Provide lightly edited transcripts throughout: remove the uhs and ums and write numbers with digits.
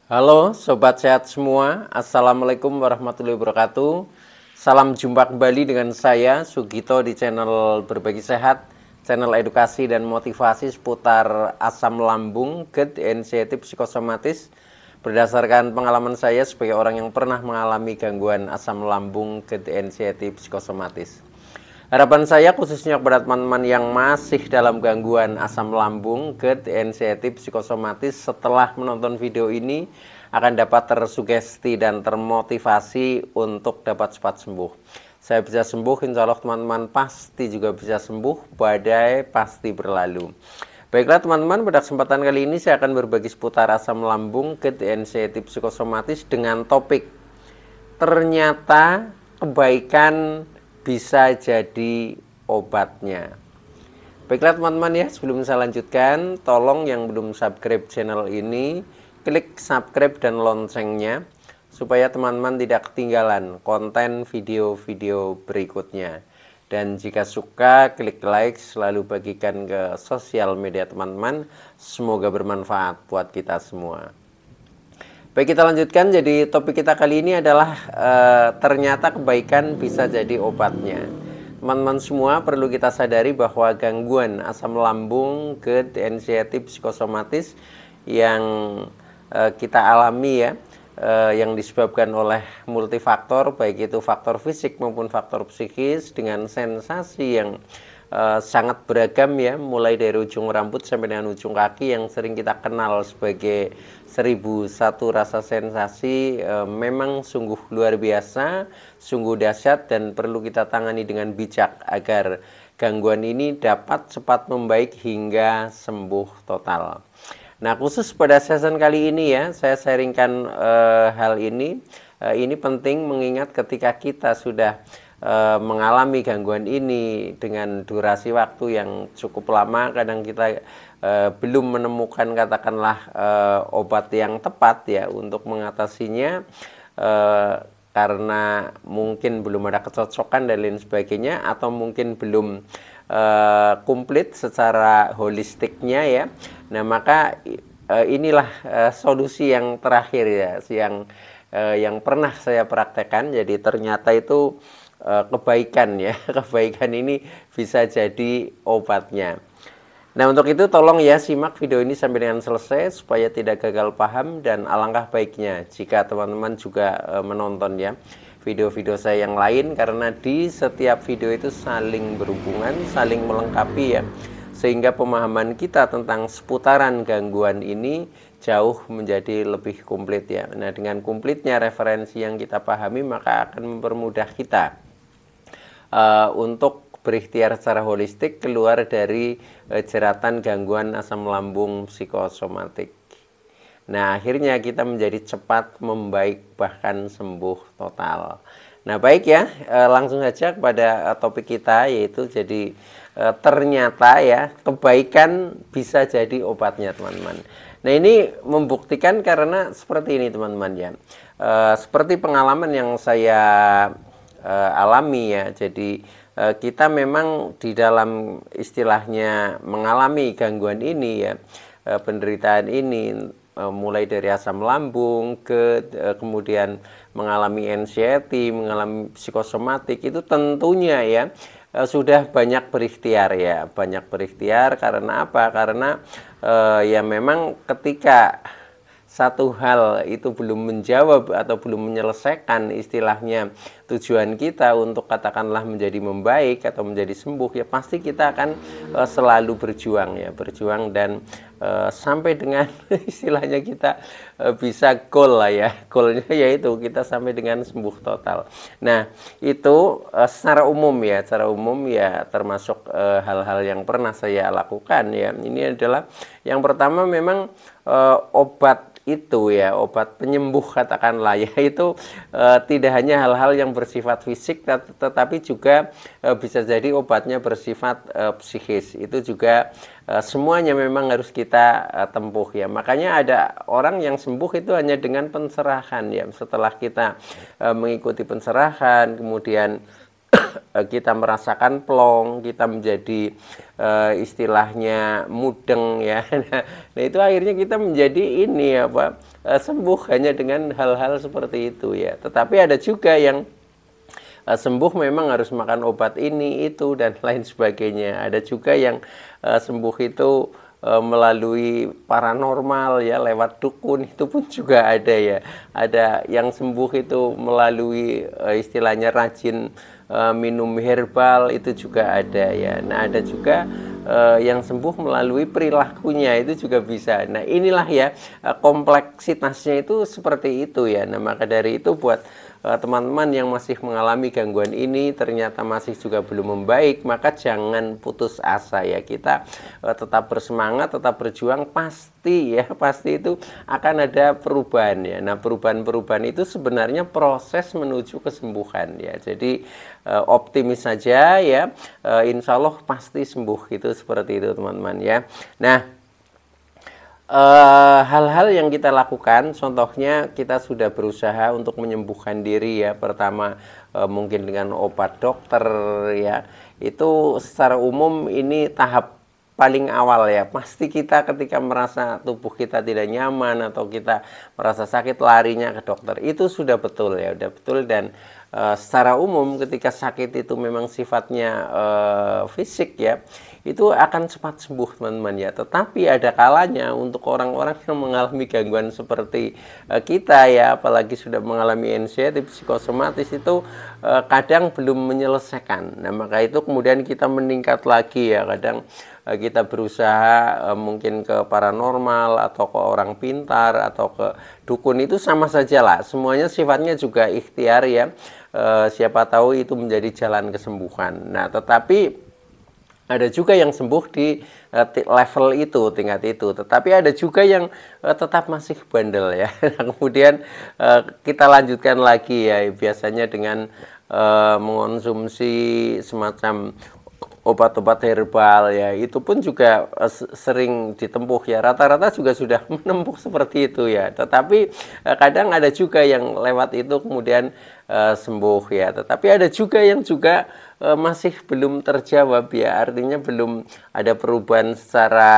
Halo Sobat Sehat semua, Assalamualaikum warahmatullahi wabarakatuh. Salam jumpa kembali dengan saya Sugito di channel Berbagi Sehat, channel edukasi dan motivasi seputar asam lambung, GERD, anxiety, psikosomatis. Berdasarkan pengalaman saya sebagai orang yang pernah mengalami gangguan asam lambung, GERD, anxiety, psikosomatis. Harapan saya khususnya kepada teman-teman yang masih dalam gangguan asam lambung, GERD, anxiety, psikosomatis setelah menonton video ini akan dapat tersugesti dan termotivasi untuk dapat cepat sembuh. Saya bisa sembuh, insya Allah teman-teman pasti juga bisa sembuh, badai pasti berlalu. Baiklah teman-teman, pada kesempatan kali ini saya akan berbagi seputar asam lambung, GERD, anxiety, psikosomatis dengan topik ternyata kebaikan bisa jadi obatnya. Baiklah teman-teman ya, sebelum saya lanjutkan, tolong yang belum subscribe channel ini, klik subscribe dan loncengnya, supaya teman-teman tidak ketinggalan konten video-video berikutnya. Dan jika suka, klik like, selalu bagikan ke sosial media teman-teman, semoga bermanfaat buat kita semua. Baik, kita lanjutkan. Jadi topik kita kali ini adalah ternyata kebaikan bisa jadi obatnya. Teman-teman semua perlu kita sadari bahwa gangguan asam lambung, GERD, anxiety, psikosomatis yang kita alami ya, yang disebabkan oleh multifaktor, baik itu faktor fisik maupun faktor psikis, dengan sensasi yang sangat beragam ya, mulai dari ujung rambut sampai dengan ujung kaki yang sering kita kenal sebagai 1001 rasa sensasi. Memang sungguh luar biasa, sungguh dahsyat dan perlu kita tangani dengan bijak agar gangguan ini dapat cepat membaik hingga sembuh total. Nah, khusus pada season kali ini ya, saya sharingkan hal ini. Ini penting mengingat ketika kita sudah mengalami gangguan ini dengan durasi waktu yang cukup lama, kadang kita belum menemukan katakanlah obat yang tepat ya untuk mengatasinya, karena mungkin belum ada kecocokan dan lain sebagainya, atau mungkin belum komplit secara holistiknya ya. Nah, maka inilah solusi yang terakhir ya, yang pernah saya praktekkan. Jadi ternyata itu kebaikan ya, kebaikan ini bisa jadi obatnya. Nah, untuk itu tolong ya simak video ini sampai dengan selesai supaya tidak gagal paham, dan alangkah baiknya jika teman-teman juga menonton ya video-video saya yang lain, karena di setiap video itu saling berhubungan, saling melengkapi ya, sehingga pemahaman kita tentang seputaran gangguan ini jauh menjadi lebih komplit ya. Nah, dengan komplitnya referensi yang kita pahami, maka akan mempermudah kita untuk berikhtiar secara holistik keluar dari jeratan gangguan asam lambung psikosomatik. Nah, akhirnya kita menjadi cepat membaik bahkan sembuh total. Nah, baik ya, langsung saja kepada topik kita, yaitu jadi ternyata ya kebaikan bisa jadi obatnya teman-teman. Nah, ini membuktikan karena seperti ini teman-teman ya, seperti pengalaman yang saya alami ya. Jadi kita memang di dalam istilahnya mengalami gangguan ini ya, penderitaan ini, mulai dari asam lambung, kemudian mengalami anxiety, mengalami psikosomatik, itu tentunya ya sudah banyak berikhtiar ya, banyak berikhtiar. Karena apa? Karena ya memang ketika satu hal itu belum menjawab atau belum menyelesaikan istilahnya tujuan kita untuk katakanlah menjadi membaik atau menjadi sembuh, ya pasti kita akan selalu berjuang ya, berjuang dan sampai dengan istilahnya kita bisa goal lah ya, goalnya yaitu kita sampai dengan sembuh total. Nah, itu secara umum ya, termasuk hal-hal yang pernah saya lakukan ya. Ini adalah yang pertama, memang obat itu ya, obat penyembuh katakanlah ya, itu tidak hanya hal-hal yang bersifat fisik, tetapi juga bisa jadi obatnya bersifat psikis. Itu juga semuanya memang harus kita tempuh ya. Makanya ada orang yang sembuh itu hanya dengan pencerahan ya. Setelah kita mengikuti pencerahan, kemudian kita merasakan plong, kita menjadi istilahnya mudeng ya. Nah itu akhirnya kita menjadi ini apa sembuh hanya dengan hal-hal seperti itu ya. Tetapi ada juga yang sembuh memang harus makan obat ini itu dan lain sebagainya. Ada juga yang sembuh itu melalui paranormal ya, lewat dukun, itu pun juga ada ya. Ada yang sembuh itu melalui istilahnya rajin minum herbal, itu juga ada ya. Nah ada juga yang sembuh melalui perilakunya, itu juga bisa. Nah inilah ya kompleksitasnya itu seperti itu ya. Nah maka dari itu buat teman-teman yang masih mengalami gangguan ini ternyata masih juga belum membaik, maka jangan putus asa ya. Kita tetap bersemangat, tetap berjuang, pasti ya, pasti itu akan ada perubahan ya. Nah perubahan-perubahan itu sebenarnya proses menuju kesembuhan ya. Jadi optimis saja ya, insya Allah pasti sembuh, itu seperti itu teman-teman ya. Nah hal-hal yang kita lakukan, contohnya kita sudah berusaha untuk menyembuhkan diri ya. Pertama mungkin dengan obat dokter ya. Itu secara umum ini tahap paling awal ya. Pasti kita ketika merasa tubuh kita tidak nyaman atau kita merasa sakit, larinya ke dokter. Itu sudah betul ya, udah betul. Dan secara umum ketika sakit itu memang sifatnya fisik ya, itu akan cepat sembuh teman-teman ya. Tetapi ada kalanya untuk orang-orang yang mengalami gangguan seperti kita ya, apalagi sudah mengalami anxiety psikosomatis, itu kadang belum menyelesaikan. Nah maka itu kemudian kita meningkat lagi ya. Kadang kita berusaha mungkin ke paranormal atau ke orang pintar atau ke dukun, itu sama saja lah. Semuanya sifatnya juga ikhtiar ya. Siapa tahu itu menjadi jalan kesembuhan. Nah tetapi ada juga yang sembuh di level itu, tingkat itu. Tetapi ada juga yang tetap masih bandel ya. Kemudian kita lanjutkan lagi ya, biasanya dengan mengonsumsi semacam obat-obat herbal ya. Itu pun juga sering ditempuh ya. Rata-rata juga sudah menempuh seperti itu ya. Tetapi kadang ada juga yang lewat itu kemudian sembuh ya. Tetapi ada juga yang juga masih belum terjawab ya, artinya belum ada perubahan secara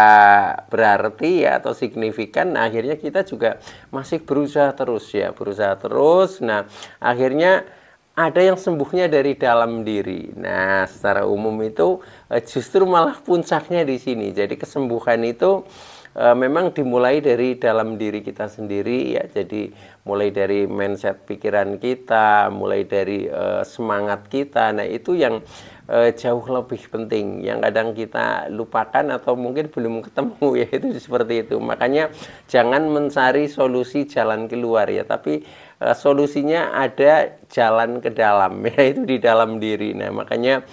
berarti ya atau signifikan. Nah, akhirnya kita juga masih berusaha terus ya, berusaha terus. Nah akhirnya ada yang sembuhnya dari dalam diri. Nah secara umum itu justru malah puncaknya di sini. Jadi kesembuhan itu memang dimulai dari dalam diri kita sendiri ya. Jadi mulai dari mindset pikiran kita, mulai dari semangat kita. Nah itu yang jauh lebih penting, yang kadang kita lupakan atau mungkin belum ketemu ya, itu seperti itu. Makanya jangan mencari solusi jalan keluar ya, tapi solusinya ada jalan ke dalam ya, itu di dalam diri. Nah makanya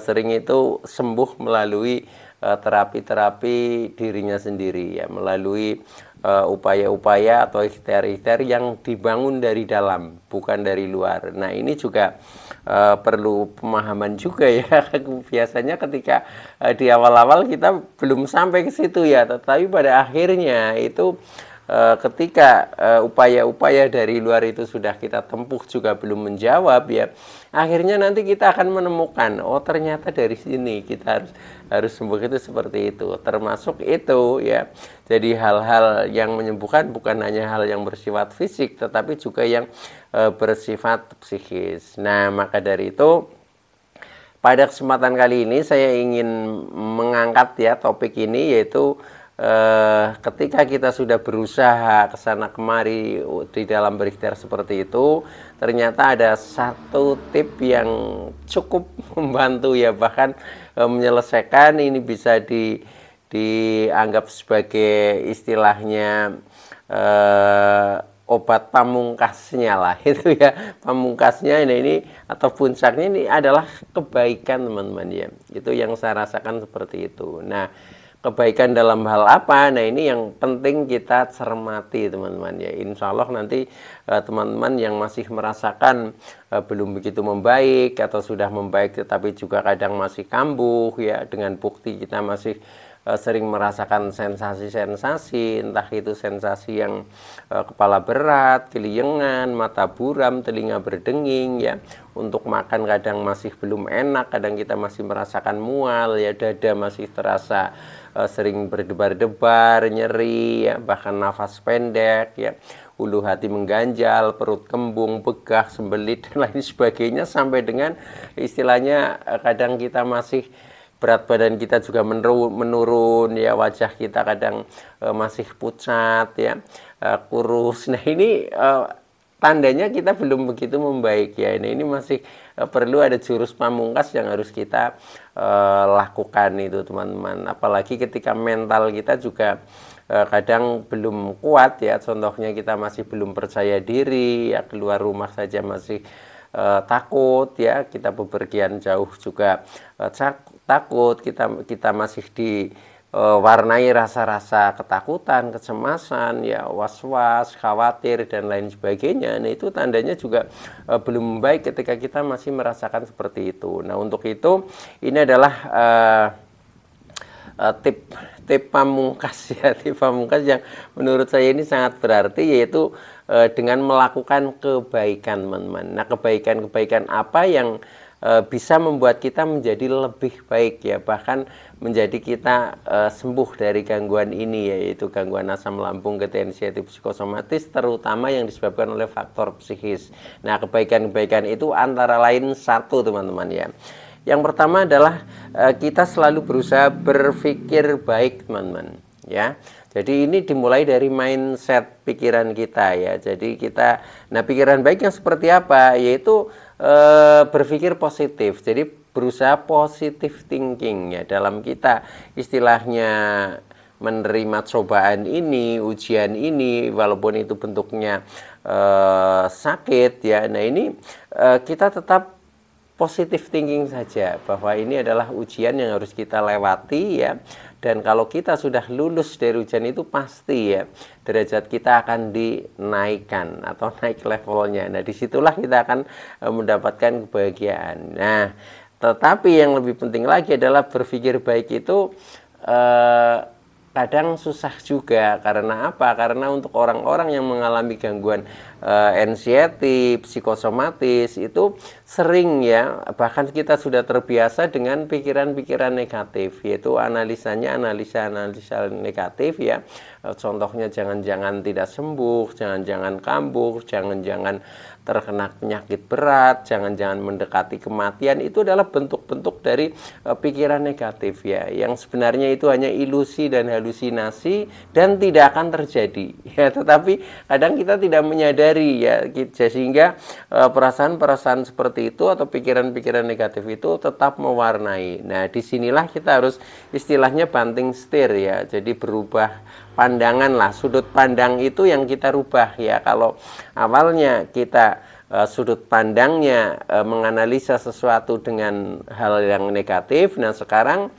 sering itu sembuh melalui terapi-terapi dirinya sendiri ya, melalui upaya-upaya atau ikhtiar-ikhtiar yang dibangun dari dalam, bukan dari luar. Nah ini juga perlu pemahaman juga ya. Biasanya ketika di awal-awal kita belum sampai ke situ ya, tetapi pada akhirnya itu ketika upaya-upaya dari luar itu sudah kita tempuh juga belum menjawab ya, akhirnya nanti kita akan menemukan, oh ternyata dari sini kita harus sembuh, itu seperti itu. Termasuk itu ya, jadi hal-hal yang menyembuhkan bukan hanya hal yang bersifat fisik, tetapi juga yang bersifat psikis. Nah maka dari itu pada kesempatan kali ini saya ingin mengangkat ya topik ini, yaitu ketika kita sudah berusaha kesana kemari di dalam berikhtiar seperti itu, ternyata ada satu tip yang cukup membantu ya, bahkan menyelesaikan. Ini bisa dianggap sebagai istilahnya obat pamungkasnya lah itu ya, pamungkasnya ini atau puncaknya ini adalah kebaikan teman-teman ya. Itu yang saya rasakan seperti itu. Nah kebaikan dalam hal apa? Nah ini yang penting kita cermati teman-teman ya. Insya Allah nanti teman-teman yang masih merasakan belum begitu membaik atau sudah membaik tetapi juga kadang masih kambuh ya, dengan bukti kita masih sering merasakan sensasi-sensasi, entah itu sensasi yang kepala berat, keliengan, mata buram, telinga berdenging ya. Untuk makan kadang masih belum enak, kadang kita masih merasakan mual ya, dada masih terasa sering berdebar-debar, nyeri ya, bahkan nafas pendek ya, ulu hati mengganjal, perut kembung, begah, sembelit dan lain sebagainya, sampai dengan istilahnya kadang kita masih berat badan kita juga menurun ya, wajah kita kadang masih pucat ya, kurus. Nah ini tandanya kita belum begitu membaik ya. Ini masih perlu ada jurus pamungkas yang harus kita lakukan itu teman-teman. Apalagi ketika mental kita juga kadang belum kuat ya. Contohnya kita masih belum percaya diri ya, keluar rumah saja masih takut ya, kita bepergian jauh juga takut, kita masih diwarnai rasa-rasa ketakutan, kecemasan ya, was-was, khawatir dan lain sebagainya. Nah itu tandanya juga belum baik ketika kita masih merasakan seperti itu. Nah untuk itu ini adalah tip pamungkas ya, tip pamungkas yang menurut saya ini sangat berarti, yaitu dengan melakukan kebaikan teman-teman. Nah kebaikan apa yang bisa membuat kita menjadi lebih baik ya, bahkan menjadi kita sembuh dari gangguan ini, yaitu gangguan asam lambung, ketidaksensitif psikosomatis, terutama yang disebabkan oleh faktor psikis. Nah kebaikan itu antara lain satu teman-teman ya. Yang pertama adalah kita selalu berusaha berpikir baik teman-teman ya. Jadi ini dimulai dari mindset pikiran kita ya. Jadi nah pikiran baik yang seperti apa? Yaitu berpikir positif. Jadi berusaha positive thinking ya. Dalam kita istilahnya menerima cobaan ini, ujian ini, walaupun itu bentuknya sakit ya. Nah ini kita tetap positive thinking saja, bahwa ini adalah ujian yang harus kita lewati ya. Dan kalau kita sudah lulus dari ujian itu, pasti ya derajat kita akan dinaikkan atau naik levelnya. Nah disitulah kita akan mendapatkan kebahagiaan. Nah tetapi yang lebih penting lagi adalah berpikir baik itu kadang susah juga. Karena apa? Karena untuk orang-orang yang mengalami gangguan anxiety, psikosomatis itu sering ya, bahkan kita sudah terbiasa dengan pikiran-pikiran negatif, yaitu analisanya analisa negatif ya. Contohnya jangan-jangan tidak sembuh, jangan-jangan kambuh, jangan-jangan terkena penyakit berat, jangan-jangan mendekati kematian. Itu adalah bentuk-bentuk dari pikiran negatif ya, yang sebenarnya itu hanya ilusi dan halusinasi dan tidak akan terjadi ya. Tetapi kadang kita tidak menyadari ya, sehingga perasaan-perasaan seperti itu atau pikiran-pikiran negatif itu tetap mewarnai. Nah disinilah kita harus istilahnya banting setir ya. Jadi berubah pandangan lah, sudut pandang itu yang kita rubah ya. Kalau awalnya kita sudut pandangnya menganalisa sesuatu dengan hal yang negatif, nah sekarang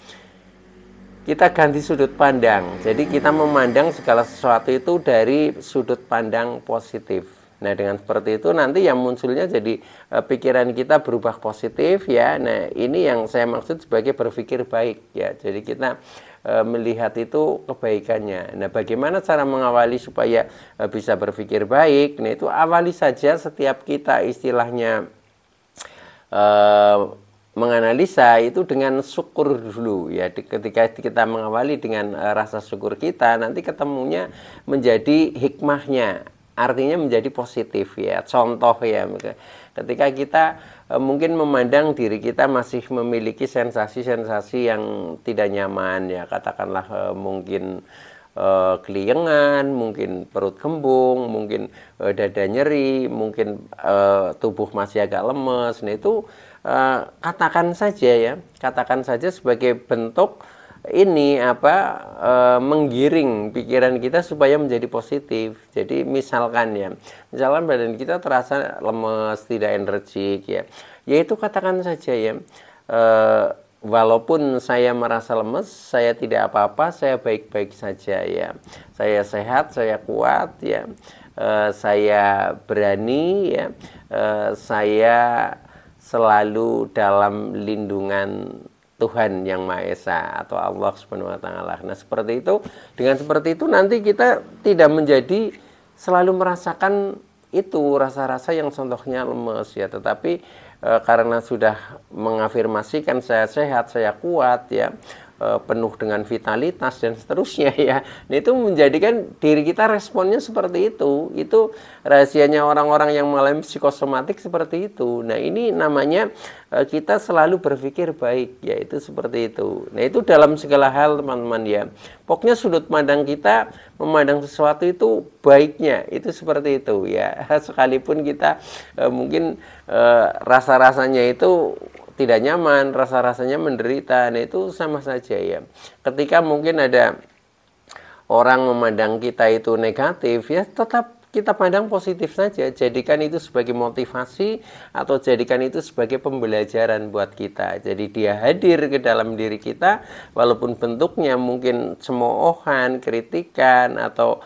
kita ganti sudut pandang. Jadi kita memandang segala sesuatu itu dari sudut pandang positif. Nah dengan seperti itu nanti yang munculnya jadi pikiran kita berubah positif ya. Nah ini yang saya maksud sebagai berpikir baik ya. Jadi kita melihat itu kebaikannya. Nah bagaimana cara mengawali supaya bisa berpikir baik? Nah itu awali saja setiap kita istilahnya menganalisa itu dengan syukur dulu ya. Ketika kita mengawali dengan rasa syukur kita, nanti ketemunya menjadi hikmahnya, artinya menjadi positif ya. Contoh ya, ketika kita mungkin memandang diri kita masih memiliki sensasi-sensasi yang tidak nyaman ya, katakanlah mungkin keliengan, mungkin perut kembung, mungkin dada nyeri, mungkin tubuh masih agak lemes. Nah itu katakan saja ya, katakan saja sebagai bentuk ini menggiring pikiran kita supaya menjadi positif. Jadi misalkan badan kita terasa lemes, tidak energik ya, yaitu katakan saja ya, walaupun saya merasa lemes, saya tidak apa-apa, saya baik-baik saja ya, saya sehat, saya kuat ya, saya berani ya, saya selalu dalam lindungan Tuhan yang Maha Esa atau Allah Subhanahu wa taala. Nah, seperti itu, dengan seperti itu nanti kita tidak menjadi selalu merasakan itu rasa-rasa yang contohnya lemes ya, tetapi karena sudah mengafirmasikan saya sehat, saya kuat ya, penuh dengan vitalitas dan seterusnya ya. Nah, itu menjadikan diri kita responnya seperti itu. Itu rahasianya orang-orang yang mengalami psikosomatik seperti itu. Nah, ini namanya kita selalu berpikir baik, yaitu seperti itu. Nah, itu dalam segala hal teman-teman ya. Pokoknya sudut pandang kita memandang sesuatu itu baiknya, itu seperti itu ya. Sekalipun kita mungkin rasa-rasanya itu tidak nyaman, rasa-rasanya menderita, nah itu sama saja ya. Ketika mungkin ada orang memandang kita itu negatif, ya tetap kita pandang positif saja, jadikan itu sebagai motivasi atau jadikan itu sebagai pembelajaran buat kita. Jadi dia hadir ke dalam diri kita, walaupun bentuknya mungkin cemoohan, kritikan, atau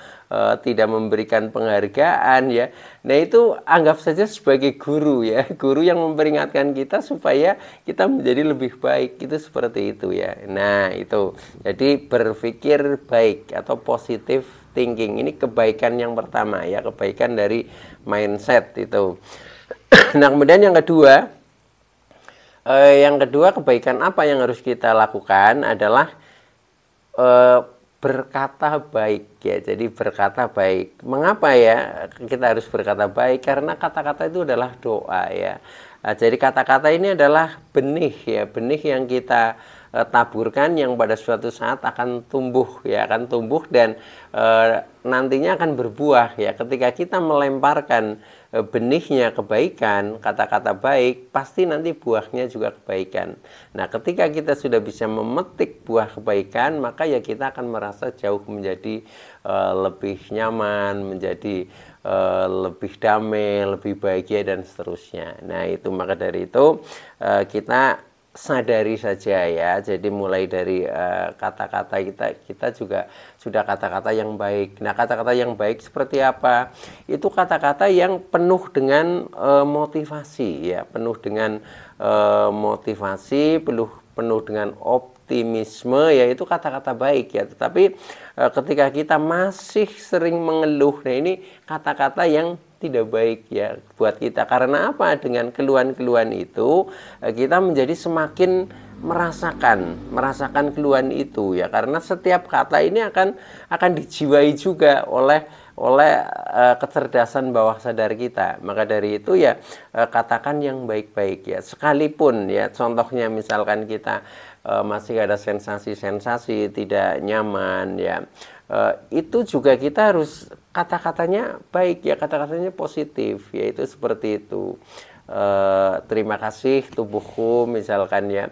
tidak memberikan penghargaan ya. Nah, itu anggap saja sebagai guru ya, guru yang memperingatkan kita supaya kita menjadi lebih baik, itu seperti itu ya. Nah, itu jadi berpikir baik atau positive thinking, ini kebaikan yang pertama ya, kebaikan dari mindset itu. Nah, kemudian yang kedua, kebaikan apa yang harus kita lakukan adalah berkata baik ya. Jadi berkata baik. Mengapa ya kita harus berkata baik? Karena kata-kata itu adalah doa ya. Jadi kata-kata ini adalah benih ya, benih yang kita taburkan yang pada suatu saat akan tumbuh ya, akan tumbuh dan nantinya akan berbuah ya. Ketika kita melemparkan benihnya kebaikan, kata-kata baik, pasti nanti buahnya juga kebaikan. Nah, ketika kita sudah bisa memetik buah kebaikan, maka ya kita akan merasa jauh menjadi lebih nyaman, menjadi lebih damai, lebih bahagia dan seterusnya. Nah, itu maka dari itu kita sadari saja ya. Jadi mulai dari kata-kata kita juga sudah kata-kata yang baik. Nah, kata-kata yang baik seperti apa? Itu kata-kata yang penuh dengan motivasi ya, penuh dengan motivasi, penuh dengan optimisme, yaitu kata-kata baik ya. Tetapi ketika kita masih sering mengeluh, nah ini kata-kata yang tidak baik ya buat kita. Karena apa? Dengan keluhan-keluhan itu kita menjadi semakin merasakan keluhan itu ya. Karena setiap kata ini akan dijiwai juga oleh kecerdasan bawah sadar kita. Maka dari itu ya katakan yang baik-baik ya. Sekalipun ya contohnya misalkan kita masih ada sensasi-sensasi tidak nyaman ya, itu juga kita harus kata-katanya baik ya, kata-katanya positif, yaitu seperti itu. Terima kasih tubuhku misalkan ya,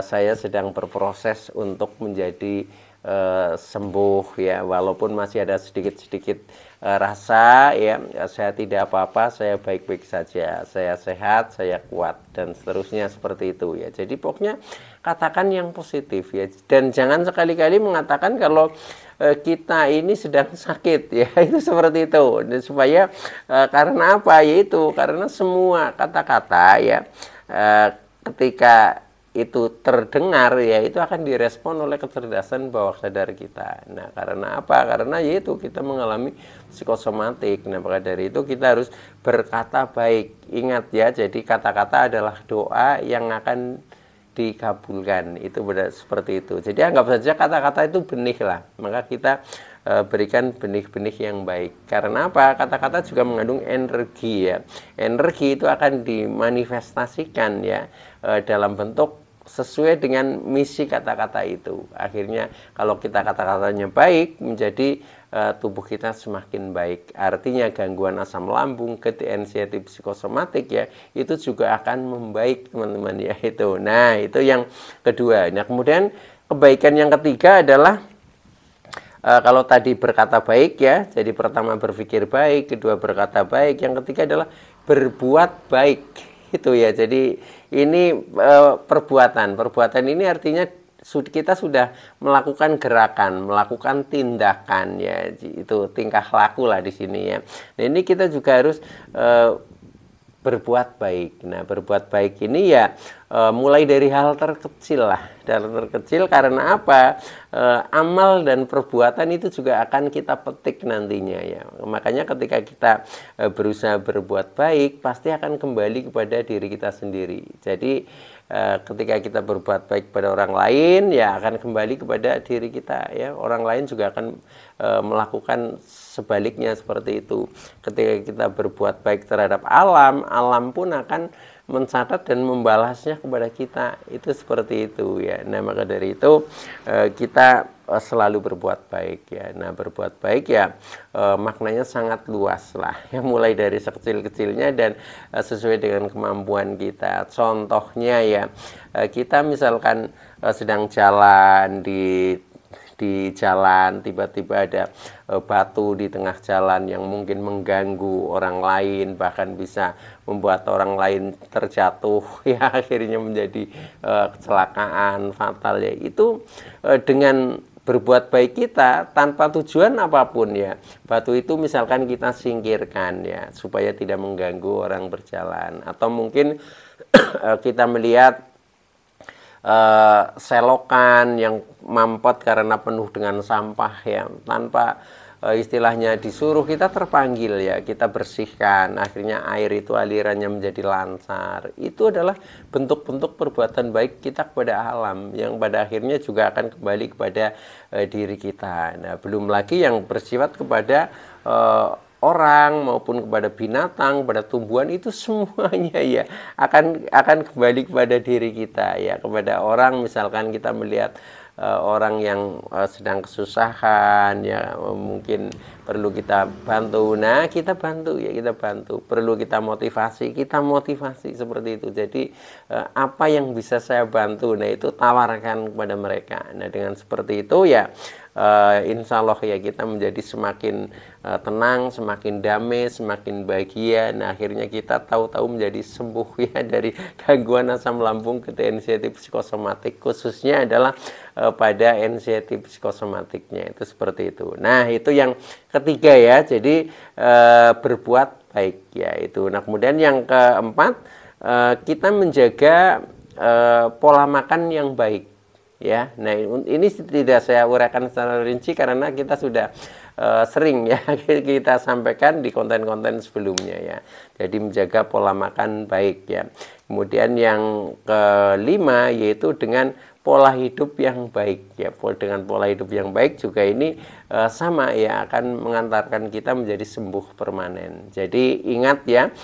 saya sedang berproses untuk menjadi sembuh ya, walaupun masih ada sedikit-sedikit rasa ya, saya tidak apa-apa, saya baik-baik saja, saya sehat, saya kuat dan seterusnya seperti itu ya. Jadi pokoknya katakan yang positif ya, dan jangan sekali-kali mengatakan kalau kita ini sedang sakit ya, itu seperti itu. Dan supaya karena apa? Yaitu karena semua kata-kata ya ketika itu terdengar ya, itu akan direspon oleh kecerdasan bawah sadar kita. Nah, karena apa? Karena yaitu kita mengalami psikosomatik. Nah, maka dari itu kita harus berkata baik. Ingat ya, jadi kata-kata adalah doa yang akan dikabulkan. Itu benar seperti itu. Jadi anggap saja kata-kata itu benih lah. Maka kita berikan benih-benih yang baik. Karena apa? Kata-kata juga mengandung energi ya. Energi itu akan dimanifestasikan ya dalam bentuk sesuai dengan misi kata-kata itu. Akhirnya kalau kita kata-katanya baik, menjadi tubuh kita semakin baik. Artinya gangguan asam lambung, anxiety psikosomatik ya, itu juga akan membaik teman-teman ya itu. Nah, itu yang kedua. Nah, kemudian kebaikan yang ketiga adalah kalau tadi berkata baik ya, jadi pertama berpikir baik, kedua berkata baik, yang ketiga adalah berbuat baik. Itu ya, jadi ini perbuatan ini artinya kita sudah melakukan gerakan, melakukan tindakan ya, itu tingkah laku lah di sini ya. Nah, ini kita juga harus berbuat baik. Nah, berbuat baik ini ya mulai dari hal terkecil lah. Hal terkecil karena apa? Amal dan perbuatan itu juga akan kita petik nantinya ya. Makanya ketika kita berusaha berbuat baik, pasti akan kembali kepada diri kita sendiri. Jadi ketika kita berbuat baik pada orang lain, ya akan kembali kepada diri kita ya. Orang lain juga akan melakukan sebaliknya seperti itu. Ketika kita berbuat baik terhadap alam, alam pun akan mencatat dan membalasnya kepada kita. Itu seperti itu ya. Nah, maka dari itu kita selalu berbuat baik ya. Nah, berbuat baik ya maknanya sangat luas lah ya, mulai dari sekecil-kecilnya dan sesuai dengan kemampuan kita. Contohnya ya, kita misalkan sedang jalan di jalan, tiba-tiba ada batu di tengah jalan yang mungkin mengganggu orang lain, bahkan bisa membuat orang lain terjatuh ya, akhirnya menjadi kecelakaan fatal ya. Itu dengan berbuat baik kita tanpa tujuan apapun ya, batu itu misalkan kita singkirkan ya supaya tidak mengganggu orang berjalan, atau mungkin kita melihat selokan yang mampet karena penuh dengan sampah ya, tanpa istilahnya disuruh, kita terpanggil ya, kita bersihkan, akhirnya air itu alirannya menjadi lancar. Itu adalah bentuk-bentuk perbuatan baik kita kepada alam yang pada akhirnya juga akan kembali kepada diri kita. Nah, belum lagi yang bersifat kepada orang maupun kepada binatang, pada tumbuhan, itu semuanya ya akan kembali kepada diri kita ya. Kepada orang misalkan kita melihat orang yang sedang kesusahan ya, mungkin perlu kita bantu. Nah, kita bantu ya, kita bantu. Perlu kita motivasi seperti itu. Jadi apa yang bisa saya bantu, nah itu tawarkan kepada mereka. Nah, dengan seperti itu ya insya Allah ya kita menjadi semakin tenang, semakin damai, semakin bahagia. Nah, akhirnya kita tahu-tahu menjadi sembuh ya dari gangguan asam lambung ke anxiety psikosomatik, khususnya adalah pada anxiety psikosomatiknya itu seperti itu. Nah, itu yang ketiga ya, jadi berbuat baik ya itu. Nah, kemudian yang keempat, kita menjaga pola makan yang baik ya. Nah, ini tidak saya uraikan secara rinci karena kita sudah sering ya kita sampaikan di konten-konten sebelumnya ya. Jadi menjaga pola makan baik ya. Kemudian yang kelima yaitu dengan pola hidup yang baik ya. Dengan pola hidup yang baik juga ini sama ya, akan mengantarkan kita menjadi sembuh permanen. Jadi ingat ya,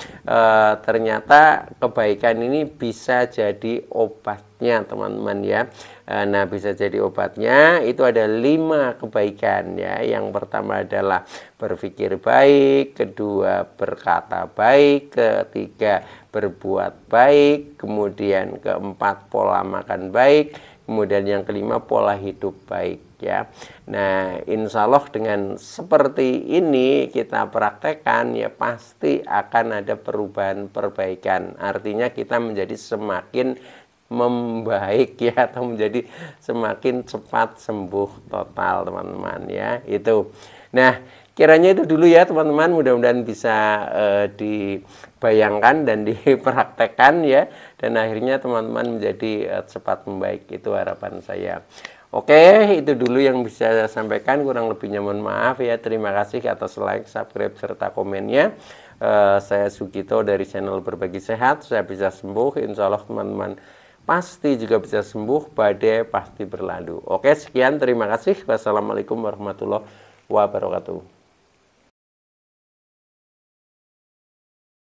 ternyata kebaikan ini bisa jadi obatnya teman-teman ya. Nah, bisa jadi obatnya itu ada 5 kebaikan ya. Yang pertama adalah berpikir baik, kedua berkata baik, ketiga berbuat baik, kemudian keempat pola makan baik, kemudian yang kelima pola hidup baik ya. Nah, insya Allah dengan seperti ini kita praktekkan ya, pasti akan ada perubahan perbaikan. Artinya kita menjadi semakin membaik ya, atau menjadi semakin cepat sembuh total teman-teman ya itu. Nah, kiranya itu dulu ya teman-teman, mudah-mudahan bisa dibayangkan dan dipraktekkan ya, dan akhirnya teman-teman menjadi cepat membaik, itu harapan saya. Oke, itu dulu yang bisa saya sampaikan, kurang lebihnya mohon maaf ya. Terima kasih atas like, subscribe, serta komennya. Saya Sugito dari channel Berbagi Sehat. Saya bisa sembuh, insya Allah teman-teman pasti juga bisa sembuh, badai pasti berlalu. Oke, sekian, terima kasih. Wassalamualaikum warahmatullahi wabarakatuh.